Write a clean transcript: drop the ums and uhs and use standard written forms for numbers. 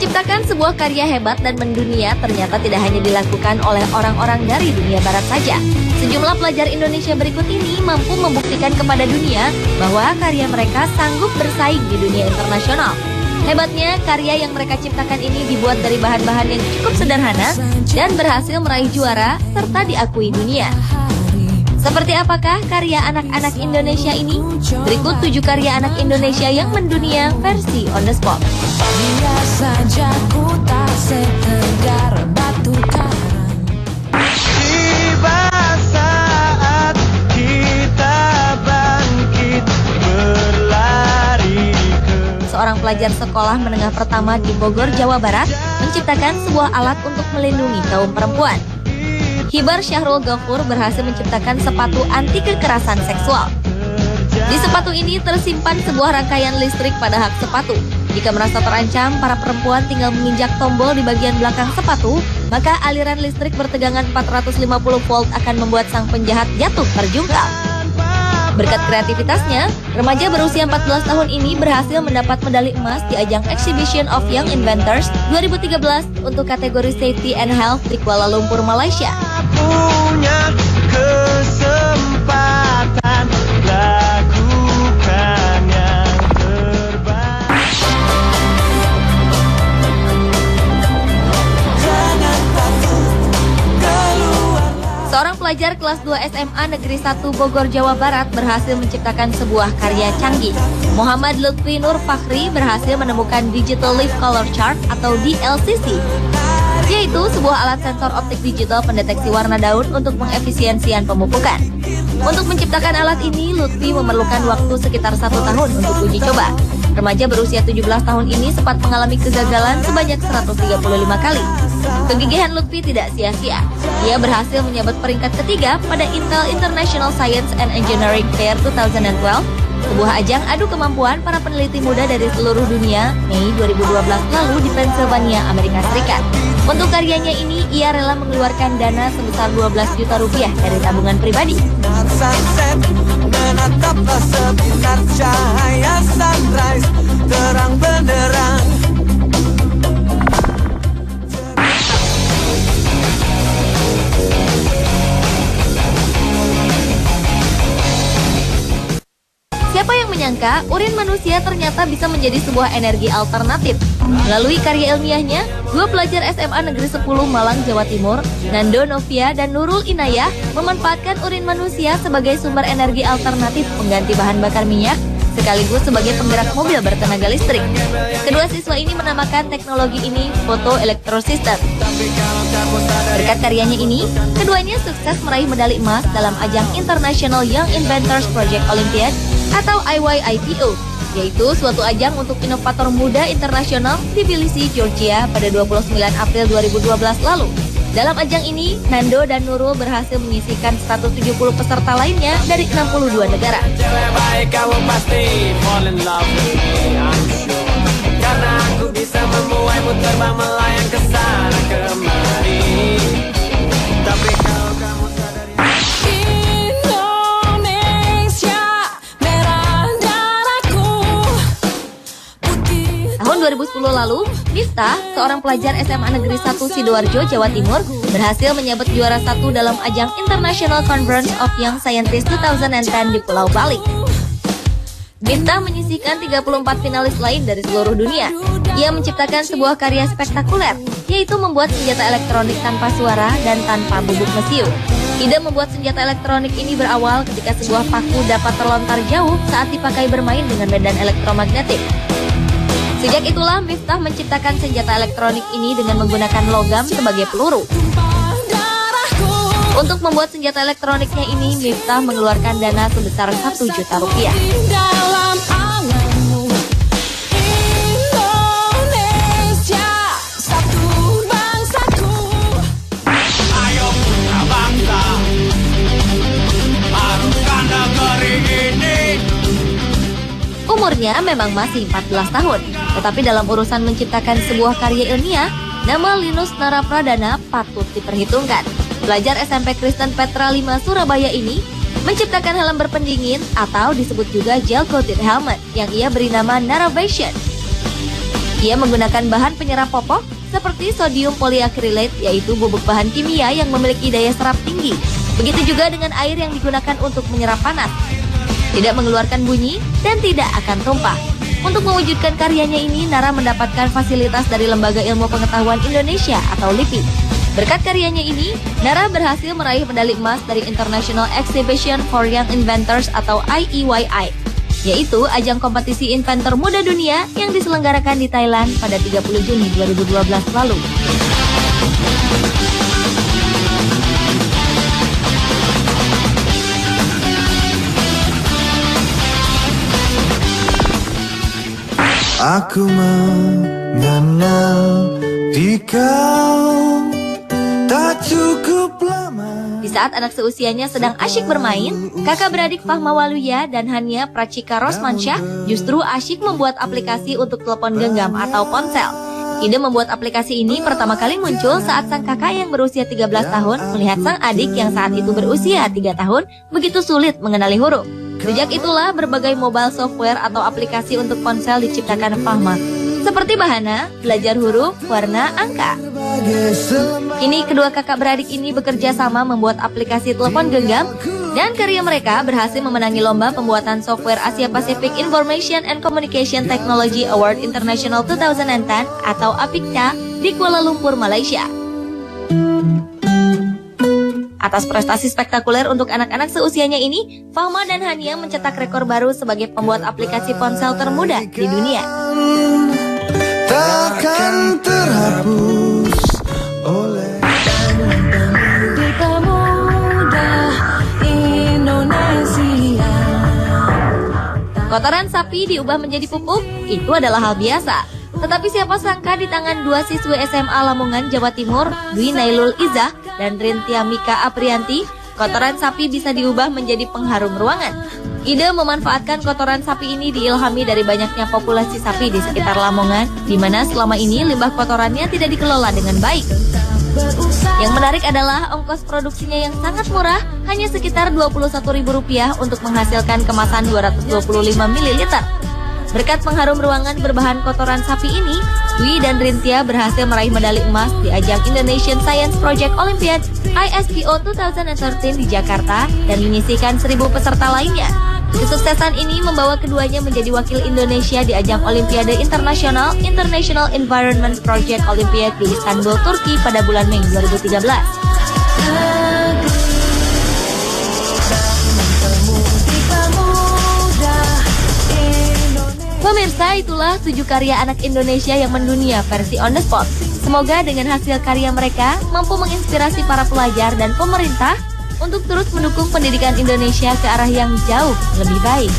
Menciptakan sebuah karya hebat dan mendunia ternyata tidak hanya dilakukan oleh orang-orang dari dunia barat saja. Sejumlah pelajar Indonesia berikut ini mampu membuktikan kepada dunia bahwa karya mereka sanggup bersaing di dunia internasional. Hebatnya, karya yang mereka ciptakan ini dibuat dari bahan-bahan yang cukup sederhana dan berhasil meraih juara serta diakui dunia. Seperti apakah karya anak-anak Indonesia ini? Berikut 7 karya anak Indonesia yang mendunia versi on the spot. Biasa saja ku tak sekedar batu karang. Tiba saat kita bangkit berlari ke... Seorang pelajar sekolah menengah pertama di Bogor, Jawa Barat menciptakan sebuah alat untuk melindungi kaum perempuan. Hibar Syahrul Ghafur berhasil menciptakan sepatu anti kekerasan seksual. Di sepatu ini tersimpan sebuah rangkaian listrik pada hak sepatu. Jika merasa terancam, para perempuan tinggal menginjak tombol di bagian belakang sepatu, maka aliran listrik bertegangan 450 volt akan membuat sang penjahat jatuh terjungkal. Berkat kreativitasnya, remaja berusia 14 tahun ini berhasil mendapat medali emas di ajang Exhibition of Young Inventors 2013 untuk kategori Safety and Health di Kuala Lumpur, Malaysia. Punya kesempatan lakukan yang terbaik. Jangan takut keluar. Seorang pelajar kelas 2 SMA Negeri 1 Bogor, Jawa Barat berhasil menciptakan sebuah karya canggih. Muhammad Lutfi Nur Fakhri berhasil menemukan Digital Leaf Color Chart atau DLCC, yaitu sebuah alat sensor optik digital pendeteksi warna daun untuk mengefisiensian pemupukan. Untuk menciptakan alat ini, Lutfi memerlukan waktu sekitar 1 tahun untuk uji coba. Remaja berusia 17 tahun ini sempat mengalami kegagalan sebanyak 135 kali. Kegigihan Lutfi tidak sia-sia. Ia berhasil menyabet peringkat ketiga pada Intel International Science and Engineering Fair 2012, sebuah ajang adu kemampuan para peneliti muda dari seluruh dunia, Mei 2012 lalu di Pennsylvania, Amerika Serikat. Untuk karyanya ini, ia rela mengeluarkan dana sebesar 12 juta rupiah dari tabungan pribadi. Sunset menataplah sebinar cahaya sunrise terang benderang. Siapa yang menyangka urin manusia ternyata bisa menjadi sebuah energi alternatif? Melalui karya ilmiahnya, 2 pelajar SMA Negeri 10 Malang, Jawa Timur, Nando Novia dan Nurul Inayah, memanfaatkan urin manusia sebagai sumber energi alternatif pengganti bahan bakar minyak, sekaligus sebagai penggerak mobil bertenaga listrik. Kedua siswa ini menamakan teknologi ini Photoelectrosystem. Berkat karyanya ini, keduanya sukses meraih medali emas dalam ajang International Young Inventors Project Olympiad atau IYIPO, yaitu suatu ajang untuk inovator muda internasional di Tbilisi, Georgia pada 29 April 2012 lalu. Dalam ajang ini, Nando dan Nurul berhasil menyisihkan 170 peserta lainnya dari 62 negara. Cewek baik kamu pasti fall in love with me, I'm sure. Karena aku bisa membuatmu terbang melayang ke sana kemari. Tapi kalau kamu sadari Indonesia merah darahku putih. Tahun 2010 lalu, Miftah, seorang pelajar SMA Negeri 1 Sidoarjo, Jawa Timur, berhasil menyabet juara 1 dalam ajang International Conference of Young Scientists 2010 di Pulau Bali. Miftah menyisihkan 34 finalis lain dari seluruh dunia. Ia menciptakan sebuah karya spektakuler, yaitu membuat senjata elektronik tanpa suara dan tanpa bubuk mesiu. Ide membuat senjata elektronik ini berawal ketika sebuah paku dapat terlontar jauh saat dipakai bermain dengan medan elektromagnetik. Sejak itulah Miftah menciptakan senjata elektronik ini dengan menggunakan logam sebagai peluru. Untuk membuat senjata elektroniknya ini, Miftah mengeluarkan dana sebesar 1 juta rupiah. Dalam anganmu Indonesia satu bangsaku. ayo putra bangsa, harumkan negeri ini. Umurnya memang masih 14 tahun, tetapi dalam urusan menciptakan sebuah karya ilmiah, nama Linus Narapradana patut diperhitungkan. Pelajar SMP Kristen Petra 5 Surabaya ini menciptakan helm berpendingin atau disebut juga gel coated helmet yang ia beri nama Naravation. Ia menggunakan bahan penyerap popok seperti sodium polyacrylate, yaitu bubuk bahan kimia yang memiliki daya serap tinggi. Begitu juga dengan air yang digunakan untuk menyerap panas. Tidak mengeluarkan bunyi dan tidak akan tumpah. Untuk mewujudkan karyanya ini, Nara mendapatkan fasilitas dari Lembaga Ilmu Pengetahuan Indonesia atau LIPI. Berkat karyanya ini, Nara berhasil meraih medali emas dari International Exhibition for Young Inventors atau IEYI, yaitu ajang kompetisi inventor muda dunia yang diselenggarakan di Thailand pada 30 Juni 2012 lalu. Aku mengenal di kau tak cukup lama. Di saat anak seusianya sedang asyik bermain, kakak beradik Fahma Waluya dan Hania Prachika Rosmansyah justru asyik membuat aplikasi untuk telepon genggam atau ponsel. Ide membuat aplikasi ini pertama kali muncul saat sang kakak yang berusia 13 tahun melihat sang adik yang saat itu berusia 3 tahun begitu sulit mengenali huruf. Sejak itulah berbagai mobile software atau aplikasi untuk ponsel diciptakan Fahma. Seperti Bahana, belajar huruf, warna, angka. Kini kedua kakak beradik ini bekerja sama membuat aplikasi telepon genggam dan karya mereka berhasil memenangi lomba pembuatan software Asia Pacific Information and Communication Technology Award International 2010 atau APICTA di Kuala Lumpur, Malaysia. Atas prestasi spektakuler untuk anak-anak seusianya ini, Fahma dan Hania mencetak rekor baru sebagai pembuat aplikasi ponsel termuda di dunia. Takkan terhapus oleh Di pemuda Indonesia. Kotoran sapi diubah menjadi pupuk, itu adalah hal biasa. Tetapi siapa sangka di tangan dua siswi SMA Lamongan, Jawa Timur, Dwi Nailul Izzah dan Rintia Mika Aprianti, kotoran sapi bisa diubah menjadi pengharum ruangan. Ide memanfaatkan kotoran sapi ini diilhami dari banyaknya populasi sapi di sekitar Lamongan, di mana selama ini limbah kotorannya tidak dikelola dengan baik. Yang menarik adalah ongkos produksinya yang sangat murah, hanya sekitar Rp21.000 untuk menghasilkan kemasan 225 ml. Berkat pengharum ruangan berbahan kotoran sapi ini, Dwi dan Rintia berhasil meraih medali emas di ajang Indonesian Science Project Olympiad ISPO 2013 di Jakarta dan menyisihkan 1.000 peserta lainnya. Kesuksesan ini membawa keduanya menjadi wakil Indonesia di ajang Olimpiade Internasional International Environment Project Olympiad di Istanbul, Turki pada bulan Mei 2013. Pemirsa, itulah 7 karya anak Indonesia yang mendunia versi on the spot. Semoga dengan hasil karya mereka mampu menginspirasi para pelajar dan pemerintah untuk terus mendukung pendidikan Indonesia ke arah yang jauh lebih baik.